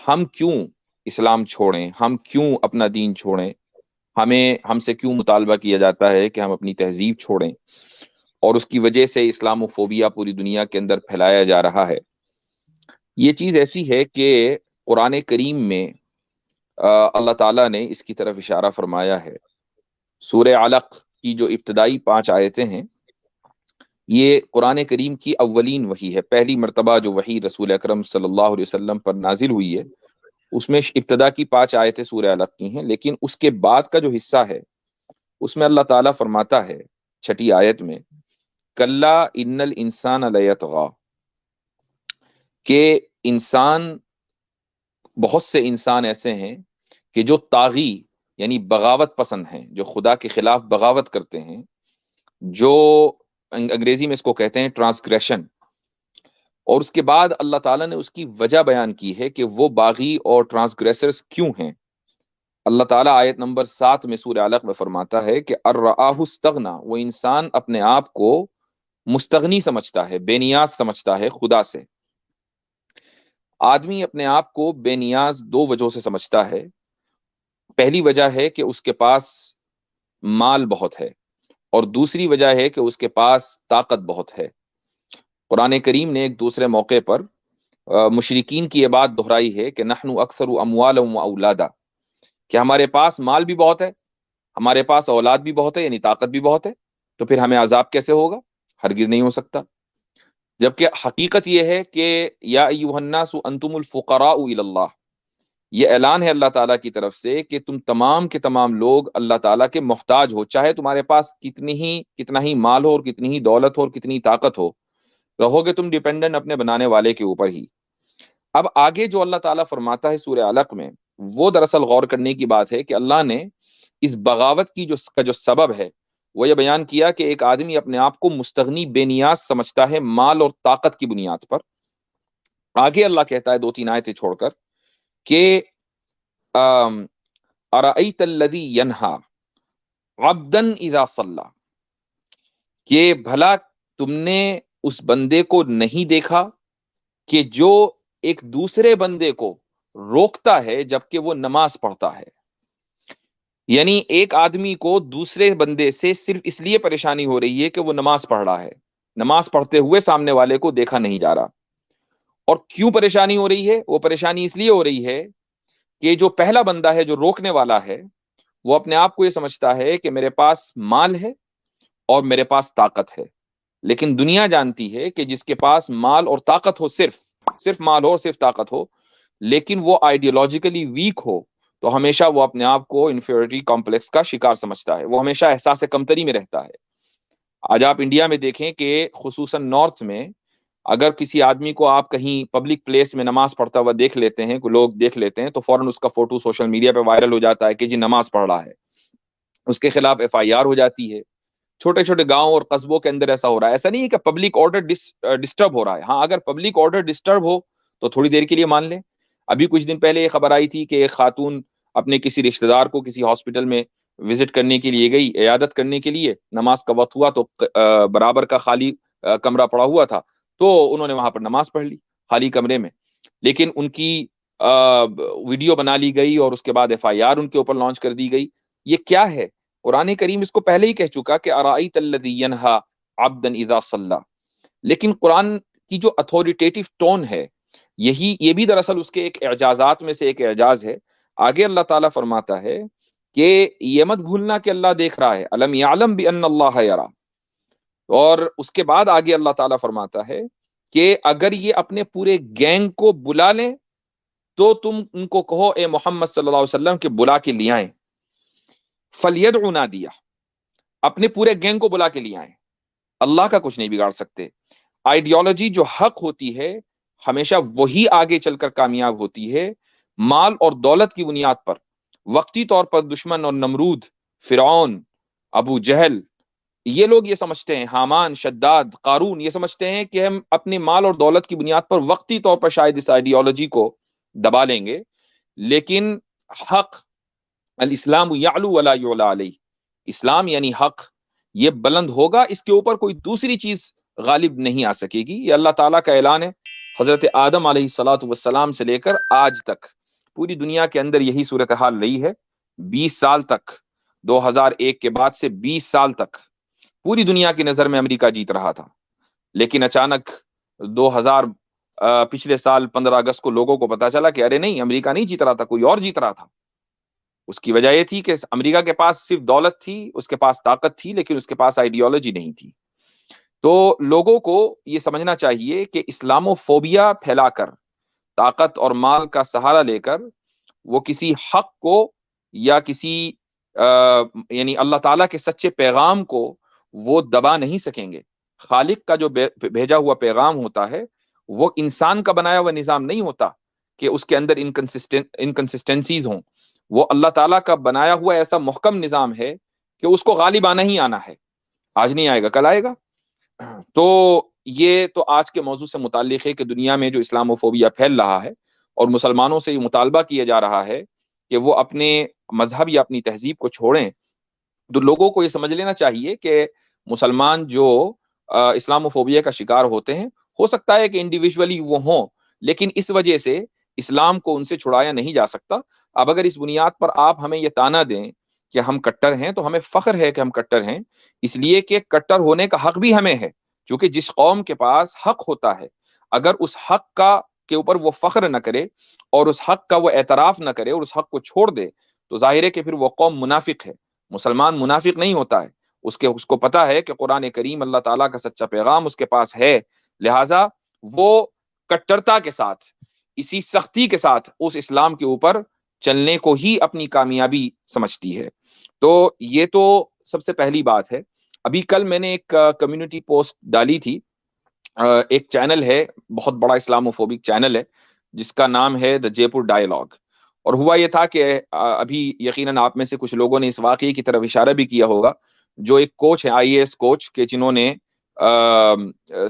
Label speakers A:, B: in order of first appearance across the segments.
A: ہم کیوں اسلام چھوڑیں، ہم کیوں اپنا دین چھوڑیں، ہم سے کیوں مطالبہ کیا جاتا ہے کہ ہم اپنی تہذیب چھوڑیں، اور اس کی وجہ سے اسلام فوبیا پوری دنیا کے اندر پھیلایا جا رہا ہے۔ یہ چیز ایسی ہے کہ قرآن کریم میں اللہ تعالیٰ نے اس کی طرف اشارہ فرمایا ہے۔ سورہ علق کی جو ابتدائی 5 آیتیں ہیں، یہ قرآن کریم کی اولین وحی ہے، پہلی مرتبہ جو وحی رسول اکرم صلی اللہ علیہ وسلم پر نازل ہوئی ہے، اس میں ابتدا کی 5 آیتیں سورہ علق کی ہیں، لیکن اس کے بعد کا جو حصہ ہے اس میں اللہ تعالیٰ فرماتا ہے 6 آیت میں، کلا ان الانسان لیطغی، کہ انسان، بہت سے انسان ایسے ہیں کہ جو طاغی یعنی بغاوت پسند ہیں، جو خدا کے خلاف بغاوت کرتے ہیں، جو انگریزی میں اس کو کہتے ہیں ٹرانسگریشن۔ اور اس کے بعد اللہ تعالیٰ نے اس کی وجہ بیان کی ہے کہ وہ باغی اور ٹرانسگریسرز کیوں ہیں۔ اللہ تعالیٰ آیت نمبر 7 میں سورہ علق میں فرماتا ہے کہ ارآہ استغنا، وہ انسان اپنے آپ کو مستغنی سمجھتا ہے، بے نیاز سمجھتا ہے خدا سے۔ آدمی اپنے آپ کو بے نیاز 2 وجہوں سے سمجھتا ہے۔ پہلی وجہ ہے کہ اس کے پاس مال بہت ہے، اور دوسری وجہ ہے کہ اس کے پاس طاقت بہت ہے۔ قرآن کریم نے ایک دوسرے موقع پر مشرکین کی یہ بات دہرائی ہے کہ نحن اکثر اموالا و اولادا، کہ ہمارے پاس مال بھی بہت ہے، ہمارے پاس اولاد بھی بہت ہے، یعنی طاقت بھی بہت ہے، تو پھر ہمیں عذاب کیسے ہوگا؟ ہرگز نہیں ہو سکتا۔ جبکہ حقیقت یہ ہے کہ یا ایھا الناس انتم الفقراء الی اللہ، یہ اعلان ہے اللہ تعالیٰ کی طرف سے کہ تم تمام کے تمام لوگ اللہ تعالیٰ کے محتاج ہو، چاہے تمہارے پاس کتنا ہی مال ہو اور کتنی ہی دولت ہو اور کتنی طاقت ہو، رہو گے تم ڈیپینڈنٹ اپنے بنانے والے کے اوپر ہی۔ اب آگے جو اللہ تعالیٰ فرماتا ہے سورہ علق میں، وہ دراصل غور کرنے کی بات ہے کہ اللہ نے اس بغاوت کی جو سبب ہے وہ یہ بیان کیا کہ ایک آدمی اپنے آپ کو مستغنی بے نیاز سمجھتا ہے مال اور طاقت کی بنیاد پر۔ آگے اللہ کہتا ہے 2-3 آیتیں چھوڑ کر کہ ارأیت الذی ینہا عبدا اذا صلی، کہ بھلا تم نے اس بندے کو نہیں دیکھا کہ جو ایک دوسرے بندے کو روکتا ہے جبکہ وہ نماز پڑھتا ہے۔ یعنی ایک آدمی کو دوسرے بندے سے صرف اس لیے پریشانی ہو رہی ہے کہ وہ نماز پڑھ رہا ہے، نماز پڑھتے ہوئے سامنے والے کو دیکھا نہیں جا رہا۔ اور کیوں پریشانی ہو رہی ہے؟ وہ پریشانی اس لیے ہو رہی ہے کہ جو پہلا بندہ ہے، جو روکنے والا ہے، وہ اپنے آپ کو یہ سمجھتا ہے کہ میرے پاس مال ہے اور میرے پاس طاقت ہے، لیکن دنیا جانتی ہے کہ جس کے پاس مال اور طاقت ہو، صرف مال ہو اور صرف طاقت ہو، لیکن وہ آئیڈیولوجیکلی ویک ہو، تو ہمیشہ وہ اپنے آپ کو انفیریٹی کمپلیکس کا شکار سمجھتا ہے، وہ ہمیشہ احساس کمتری میں رہتا ہے۔ آج آپ انڈیا میں دیکھیں کہ خصوصاً نارتھ میں اگر کسی آدمی کو آپ کہیں پبلک پلیس میں نماز پڑھتا ہوا دیکھ لیتے ہیں، لوگ دیکھ لیتے ہیں، تو فوراً اس کا فوٹو سوشل میڈیا پہ وائرل ہو جاتا ہے کہ جی نماز پڑھ رہا ہے، اس کے خلاف FIR ہو جاتی ہے۔ چھوٹے چھوٹے گاؤں اور قصبوں کے اندر ایسا ہو رہا ہے۔ ایسا نہیں ہے کہ پبلک آرڈر ڈسٹرب ہو رہا ہے، ہاں اگر پبلک آرڈر ڈسٹرب ہو تو تھوڑی دیر کے لیے مان لیں۔ ابھی کچھ دن پہلے یہ خبر آئی تھی کہ ایک خاتون اپنے کسی رشتہ دار کو کسی ہاسپٹل میں وزٹ کرنے کے لیے گئی، عیادت کرنے کے لیے، نماز کا وقت ہوا تو برابر کا خالی کمرہ پڑا ہوا تھا، تو انہوں نے وہاں پر نماز پڑھ لی خالی کمرے میں، لیکن ان کی ویڈیو بنا لی گئی اور اس کے بعد FIR ان کے اوپر لانچ کر دی گئی۔ یہ کیا ہے؟ قرآن کریم اس کو پہلے ہی کہہ چکا کہ ارائیت الذی ینہا عبدا اذا صلی، لیکن قرآن کی جو اتھارٹیٹیو ٹون ہے، یہ بھی دراصل اس کے ایک اعجازات میں سے ایک اعجاز ہے۔ آگے اللہ تعالیٰ فرماتا ہے کہ یہ مت بھولنا کہ اللہ دیکھ رہا ہے، الم یعلم بان اللہ یرا، اور اس کے بعد آگے اللہ تعالیٰ فرماتا ہے کہ اگر یہ اپنے پورے گینگ کو بلا لیں تو تم ان کو کہو اے محمد صلی اللہ علیہ وسلم کہ بلا کے لے آئیں، فلیدع نادیہ، اپنے پورے گینگ کو بلا کے لے آئیں، اللہ کا کچھ نہیں بگاڑ سکتے۔ آئیڈیالوجی جو حق ہوتی ہے ہمیشہ وہی آگے چل کر کامیاب ہوتی ہے۔ مال اور دولت کی بنیاد پر وقتی طور پر دشمن اور نمرود، فرعون، ابو جہل، یہ لوگ یہ سمجھتے ہیں، حامان، شداد، قارون، یہ سمجھتے ہیں کہ ہم اپنے مال اور دولت کی بنیاد پر وقتی طور پر شاید اس آئیڈیالوجی کو دبا لیں گے، لیکن حق، الاسلام یعلو ولا یعلی علیہ، اسلام یعنی حق، یہ بلند ہوگا، اس کے اوپر کوئی دوسری چیز غالب نہیں آ سکے گی۔ یہ اللہ تعالیٰ کا اعلان ہے حضرت آدم علیہ الصلوۃ والسلام سے لے کر آج تک۔ پوری دنیا کے اندر یہی صورتحال رہی ہے. 20 سال تک، 2001 کے بعد سے 20 سال تک پوری دنیا کی نظر میں امریکہ جیت رہا تھا. لیکن اچانک 2000 پچھلے سال 15 اگست کو لوگوں کو پتا چلا کہ ارے نہیں، امریکہ نہیں جیت رہا تھا، کوئی اور جیت رہا تھا. اس کی وجہ یہ تھی کہ امریکہ کے پاس صرف دولت تھی، اس کے پاس طاقت تھی، لیکن اس کے پاس آئیڈیالوجی نہیں تھی. تو لوگوں کو یہ سمجھنا چاہیے کہ اسلاموفوبیا پھیلا کر، طاقت اور مال کا سہارا لے کر وہ کسی حق کو یا کسی یعنی اللہ تعالیٰ کے سچے پیغام کو وہ دبا نہیں سکیں گے. خالق کا جو بھیجا ہوا پیغام ہوتا ہے وہ انسان کا بنایا ہوا نظام نہیں ہوتا کہ اس کے اندر انکنسسٹنسیز ہوں. وہ اللہ تعالیٰ کا بنایا ہوا ایسا محکم نظام ہے کہ اس کو غالب آنا ہی آنا ہے. آج نہیں آئے گا، کل آئے گا. تو یہ تو آج کے موضوع سے متعلق ہے کہ دنیا میں جو اسلاموفوبیا پھیل رہا ہے اور مسلمانوں سے یہ مطالبہ کیا جا رہا ہے کہ وہ اپنے مذہب یا اپنی تہذیب کو چھوڑیں. تو لوگوں کو یہ سمجھ لینا چاہیے کہ مسلمان جو اسلاموفوبیا کا شکار ہوتے ہیں، ہو سکتا ہے کہ انڈیویجولی وہ ہوں، لیکن اس وجہ سے اسلام کو ان سے چھڑایا نہیں جا سکتا. اب اگر اس بنیاد پر آپ ہمیں یہ تانا دیں کہ ہم کٹر ہیں، تو ہمیں فخر ہے کہ ہم کٹر ہیں، اس لیے کہ کٹر ہونے کا حق بھی ہمیں ہے. کیونکہ جس قوم کے پاس حق ہوتا ہے، اگر اس حق کا کے اوپر وہ فخر نہ کرے اور اس حق کا وہ اعتراف نہ کرے اور اس حق کو چھوڑ دے، تو ظاہر ہے کہ پھر وہ قوم منافق ہے. مسلمان منافق نہیں ہوتا ہے، اس کو پتا ہے کہ قرآن کریم اللہ تعالیٰ کا سچا پیغام اس کے پاس ہے، لہٰذا وہ کٹرتا کے ساتھ، اسی سختی کے ساتھ اس اسلام کے اوپر چلنے کو ہی اپنی کامیابی سمجھتی ہے. تو یہ تو سب سے پہلی بات ہے. ابھی کل میں نے ایک کمیونٹی پوسٹ ڈالی تھی. ایک چینل ہے، بہت بڑا اسلاموفوبک چینل ہے، جس کا نام ہے دا جے پور ڈائیلاگ. اور ہوا یہ تھا کہ ابھی یقیناً آپ میں سے کچھ لوگوں نے اس واقعے کی طرف اشارہ بھی کیا ہوگا، جو ایک کوچ ہے IAS کوچ کے، جنہوں نے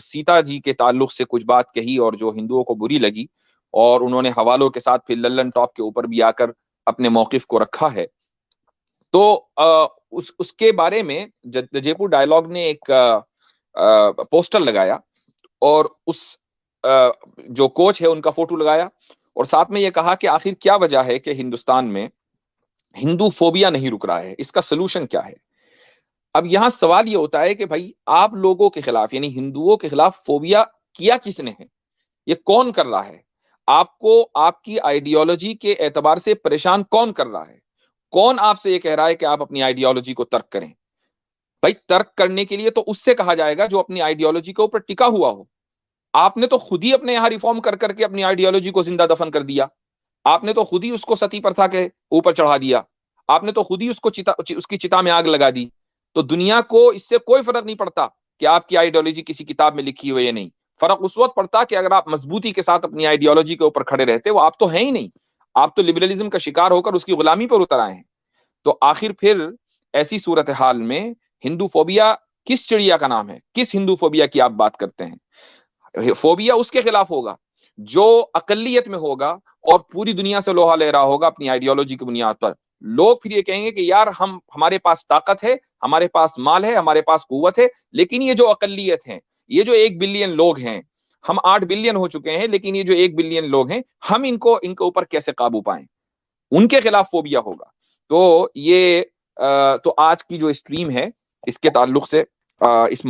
A: سیتا جی کے تعلق سے کچھ بات کہی اور جو ہندوؤں کو بری لگی، اور انہوں نے حوالوں کے ساتھ پھر للن ٹاپ کے اوپر بھی آ کر اپنے موقف کو رکھا ہے. تو اس کے بارے میں جے پور ڈائیلاگ نے ایک پوسٹر لگایا اور اس جو کوچ ہے ان کا فوٹو لگایا، اور ساتھ میں یہ کہا کہ آخر کیا وجہ ہے کہ ہندوستان میں ہندو فوبیا نہیں رک رہا ہے، اس کا سلوشن کیا ہے. اب یہاں سوال یہ ہوتا ہے کہ بھائی آپ لوگوں کے خلاف، یعنی ہندوؤں کے خلاف فوبیا کیا کس نے ہے؟ یہ کون کر رہا ہے؟ آپ کو آپ کی آئیڈیالوجی کے اعتبار سے پریشان کون کر رہا ہے؟ کون آپ سے یہ کہہ رہا ہے کہ آپ اپنی آئیڈیالوجی کو ترک کریں؟ بھائی ترک کرنے کے لیے تو اس سے کہا جائے گا جو اپنی آئیڈیالوجی کے اوپر ٹکا ہوا ہو. آپ نے تو خود ہی اپنے یہاں ریفارم کر کر کے اپنی آئیڈیالوجی کو زندہ دفن کر دیا. آپ نے تو خود ہی اس کو ستی پرتھا کے اوپر چڑھا دیا. آپ نے تو خود ہی اس کی چتا میں آگ لگا دی. تو دنیا کو اس سے کوئی فرق نہیں پڑتا کہ آپ کی آئیڈیالوجی کسی کتاب میں لکھی ہوئی ہے یا نہیں. فرق اس وقت پڑتا کہ اگر آپ مضبوطی کے ساتھ اپنی آئیڈیالوجی کے اوپر کھڑے رہتے. وہ آپ تو ہیں ہی نہیں، آپ تو لبرلزم کا شکار ہو کر اس کی غلامی پر اتر آئے ہیں. تو آخر پھر ایسی صورتحال میں ہندو فوبیا کس چڑیا کا نام ہے؟ کس ہندو فوبیا کی آپ بات کرتے ہیں؟ فوبیا اس کے خلاف ہوگا جو اقلیت میں ہوگا اور پوری دنیا سے لوہا لے رہا ہوگا اپنی آئیڈیالوجی کی بنیاد پر. لوگ پھر یہ کہیں گے کہ یار ہمارے پاس طاقت ہے، ہمارے پاس مال ہے، ہمارے پاس قوت ہے، لیکن یہ جو اقلیت ہیں، یہ جو 1 بلین لوگ ہیں، ہم 8 بلین ہو چکے ہیں، لیکن یہ جو 1 بلین لوگ ہیں، ہم ان کے اوپر کیسے قابو پائیں؟ ان کے خلاف فوبیا ہوگا. تو یہ تو آج کی جو اسٹریم ہے اس کے تعلق سے اس